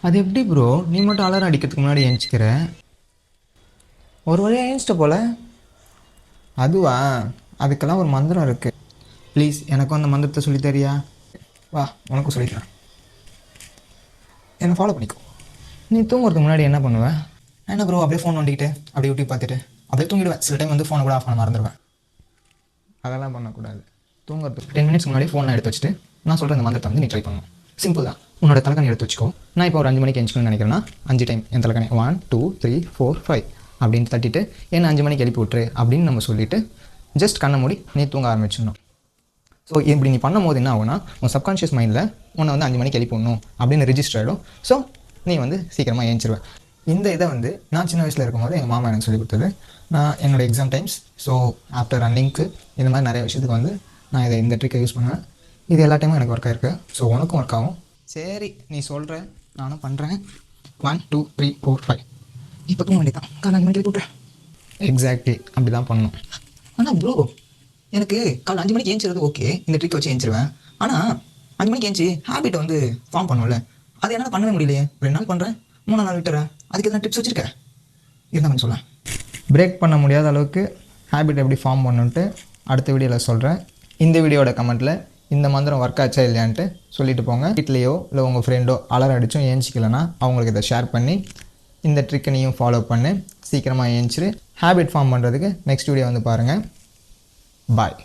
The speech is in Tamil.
அது எப்படி ப்ரோ நீ மட்டும் அலாரம் அடிக்கிறதுக்கு முன்னாடி எழுந்திக்கிற? ஒரு வழியாக எழுந்திட்ட போல. அதுவா? அதுக்கெல்லாம் ஒரு மந்திரம் இருக்குது. ப்ளீஸ் எனக்கும் அந்த மந்திரத்தை சொல்லித் தரியா? வா உனக்கும் சொல்லித்தரேன். என்னை ஃபாலோ பண்ணிக்கோ. நீ தூங்குறதுக்கு முன்னாடி என்ன பண்ணுவேன்? என்ன ப்ரோ அப்படியே ஃபோன் நோண்டிக்கிட்டு அப்படியே யூடியூப் பார்த்துட்டு அப்படியே தூங்கிடுவேன். சில டைம் வந்து ஃபோனை கூட ஆஃப் பண்ண மறந்துடுவேன். அதெல்லாம் பண்ணக்கூடாது. தூங்குறதுக்கு 10 மினிட்ஸ் முன்னாடி ஃபோனை எடுத்து வச்சுட்டு நான் சொல்கிற இந்த மந்திரத்தை வந்து நீ ட்ரை பண்ணணும். சிம்பிள் தான். உன்னோட தலைக்கணி எடுத்து வச்சுக்கோ. நான் இப்போ ஒரு 5 மணிக்கு எழுந்திக்கணும்னு நினைக்கிறேன்னா 5 டைம் என் தலைக்கணி 1 2 3 4 5 அப்படின்னு தட்டிட்டு என்ன 5 மணிக்கு எழுப்பி விட்டுரு அப்படின்னு நம்ம சொல்லிவிட்டு ஜஸ்ட் கண்ணை மூடி நீ தூங்க ஆரம்பிச்சிடணும். ஸோ இப்படி நீ பண்ணும்போது என்ன ஆகுனா உன் சப்கான்ஷியஸ் மைண்டில் உன்னை வந்து 5 மணிக்கு எழுப்பணும் அப்படின்னு ரிஜிஸ்டர் ஆகிடும். ஸோ நீ வந்து சீக்கிரமாக ஏஞ்சிருவேன். இந்த இதை வந்து நான் சின்ன வயசில் இருக்கும்போது எங்கள் மாமா எனக்கு சொல்லி கொடுத்தது. நான் என்னோடய எக்ஸாம் டைம்ஸ் ஸோ ஆஃப்டர் ரன்னிங்க்கு இந்த மாதிரி நிறைய விஷயத்துக்கு வந்து நான் இந்த ட்ரிக்கை யூஸ் பண்ணுவேன். இது எல்லா டைமும் எனக்கு ஒர்க் ஆகிருக்கு. ஸோ உனக்கும் ஒர்க் ஆகும். சரி நீ சொல்கிற, நானும் பண்ணுறேன். 1 2 3 4 5 இப்போ தூங்க வேண்டியதான். காலை 5 மணிக்கு விட்டுறேன். எக்ஸாக்ட்லி அப்படி தான் பண்ணணும். ஆனால் ப்ரோ எனக்கு காலை 5 மணிக்கு ஏஞ்சிறது ஓகே, இந்த ட்ரிக் வச்சு ஏஞ்சிருவேன். ஆனால் 5 மணிக்கு ஏஞ்சி ஹேபிட்டை வந்து ஃபார்ம் பண்ணும்ல, அது என்னால் பண்ணவே முடியலையே. 2 நாள் பண்ணுறேன், 3 நாள் விட்டுறேன். அதுக்கு எதனா டிப்ஸ் வச்சுருக்கேன் இருந்தால் கொஞ்சம் சொல்லேன். பிரேக் பண்ண முடியாத அளவுக்கு ஹேபிட் எப்படி ஃபார்ம் பண்ணுன்ட்டு அடுத்த வீடியோவில் சொல்கிறேன். இந்த வீடியோட கமெண்ட்டில் இந்த மந்திரம் ஒர்க் ஆச்சா இல்லையான்ட்டு சொல்லிட்டு போங்க. வீட்லேயோ இல்லை உங்கள் ஃப்ரெண்டோ அலாரம் அடித்தும் ஏஞ்சிக்கலைன்னா அவங்களுக்கு இதை ஷேர் பண்ணி இந்த ட்ரிக்கை நீயும் ஃபாலோ பண்ணு. சீக்கிரமாக ஏஞ்சிரு. ஹேபிட் ஃபார்ம் பண்ணுறதுக்கு நெக்ஸ்ட் வீடியோ வந்து பாருங்கள். பாய்.